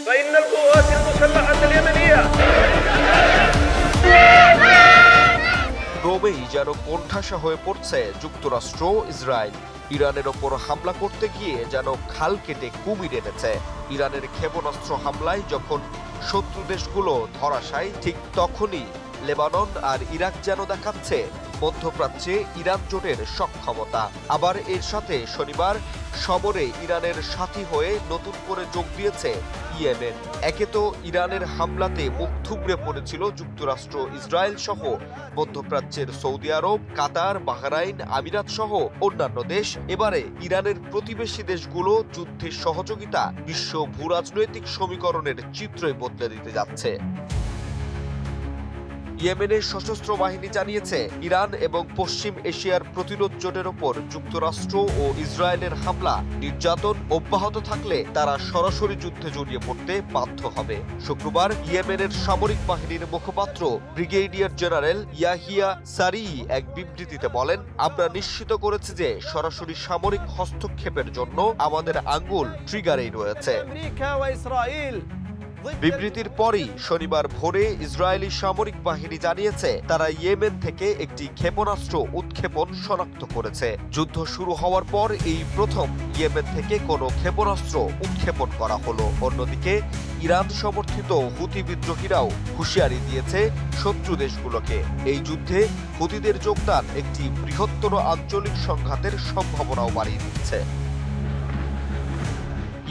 فإن القوات المسلحة اليمنية ক্রমেই যেন কোণঠাসা হয়ে পড়ছে যুক্তরাষ্ট্র ইসরায়েল। ইরানের ওপর হামলা করতে গিয়ে যেন খাল কেটে কুমির এনেছে। ইরানের ক্ষেপণাস্ত্র হামলায় যখন শত্রু দেশগুলো ধরাশায়ী, ঠিক তখনই লেবানন আর ইরাক যেন দেখাচ্ছে মধ্যপ্রাচ্যে ইরান জোটের সক্ষমতা। আবার এর সাথে শনিবার সমরে ইরানের সাথী হয়ে নতুন করে যোগ দিয়েছে ইয়েমেন। একে তো ইরানের হামলাতে মুখ থুবড়ে পড়েছিল যুক্তরাষ্ট্র, ইসরায়েল সহ মধ্যপ্রাচ্যের সৌদি আরব, কাতার, বাহরাইন, আমিরাত সহ অন্যান্য দেশ। এবারে ইরানের প্রতিবেশী দেশগুলো যুদ্ধের সহযোগিতা বিশ্ব ভূরাজনৈতিক সমীকরণের চিত্রই বদলে দিতে যাচ্ছে। ইয়েমেনের সশস্ত্র বাহিনী জানিয়েছে, ইরান এবং পশ্চিম এশিয়ার প্রতিরোধ জোটের ওপর যুক্তরাষ্ট্র ও ইসরায়েলের হামলা নির্যাতন অব্যাহত থাকলে তারা সরাসরি যুদ্ধে জড়িয়ে পড়তে বাধ্য হবে। শুক্রবার ইয়েমেনের সামরিক বাহিনীর মুখপাত্র ব্রিগেডিয়ার জেনারেল ইয়াহিয়া সারিই এক বিবৃতিতে বলেন, আমরা নিশ্চিত করেছি যে সরাসরি সামরিক হস্তক্ষেপের জন্য আমাদের আঙ্গুল ট্রিগারেই রয়েছে। বিবৃতির পরই শনিবার ভোরে ইসরায়েলি সামরিক বাহিনী জানিয়েছে, তারা ইয়েমেন থেকে একটি ক্ষেপণাস্ত্র উৎক্ষেপণ শনাক্ত করেছে। যুদ্ধ শুরু হওয়ার পর এই প্রথম ইয়েমেন থেকে কোনো ক্ষেপণাস্ত্র উৎক্ষেপণ করা হলো। অন্যদিকে ইরান সমর্থিত হুতি বিদ্রোহীরাও হুঁশিয়ারি দিয়েছে শত্রু দেশগুলোকে, এই যুদ্ধে হুতিদের যোগদান একটি বৃহত্তর আঞ্চলিক সংঘাতের সম্ভাবনাও বাড়িয়ে দিচ্ছে।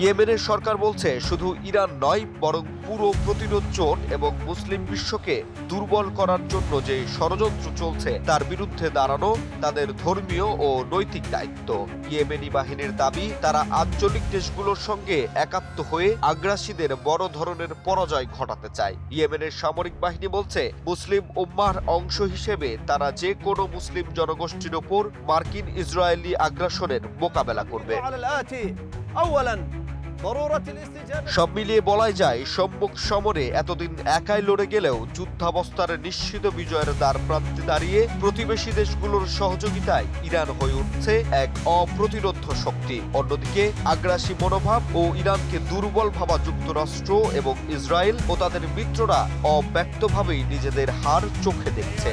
ইয়েমেনের সরকার বলছে, শুধু ইরান নয়, বরং পুরো প্রতিরোধ জোট এবং মুসলিম বিশ্বকে দুর্বল করার জন্য যে ষড়যন্ত্র চলছে তার বিরুদ্ধে দাঁড়ানো তাদের ধর্মীয় ও নৈতিক দায়িত্ব। ইয়েমেনি বাহিনীর দাবি, তারা আঞ্চলিক দেশগুলোর সঙ্গে একাত্ম হয়ে আগ্রাসীদের বড় ধরনের পরাজয় ঘটাতে চায়। ইয়েমেনের সামরিক বাহিনী বলছে, মুসলিম উম্মাহর অংশ হিসেবে তারা যে কোনো মুসলিম জনগোষ্ঠীর ওপর মার্কিন ইসরায়েলি আগ্রাসনের মোকাবেলা করবে। সব মিলিয়ে বলাই যায়, সম্মুখ সমরে এতদিন একাই লড়ে গেলেও যুদ্ধাবস্থার নিশ্চিত বিজয়ের দ্বার প্রান্তে দাঁড়িয়ে প্রতিবেশী দেশগুলোর সহযোগিতায় ইরান হয়ে উঠছে এক অপ্রতিরোধ শক্তি। অন্যদিকে আগ্রাসী মনোভাব ও ইরানকে দুর্বল ভাবা যুক্তরাষ্ট্র এবং ইসরায়েল ও তাদের মিত্ররা অব্যক্তভাবেই নিজেদের হার চোখে দেখছে।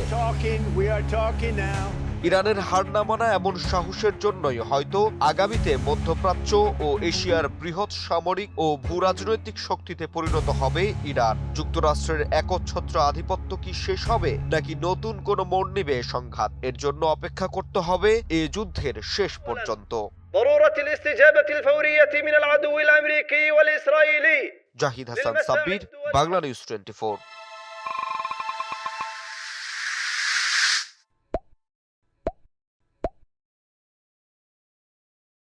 ইরানের হার না মানা এমন সাহসের জন্যই হয়তো আগামীতে মধ্যপ্রাচ্য ও এশিয়ার বৃহৎ সামরিক ও ভূরাজনৈতিক শক্তিতে পরিণত হবে ইরান। যুক্তরাষ্ট্রের একচ্ছত্র আধিপত্য কি শেষ হবে, নাকি নতুন কোনো মোড় নেবে সংঘাত? এর জন্য অপেক্ষা করতে হবে এ যুদ্ধের শেষ পর্যন্ত। জাহিদ হাসান সাব্বির, বাংলা নিউজ 24।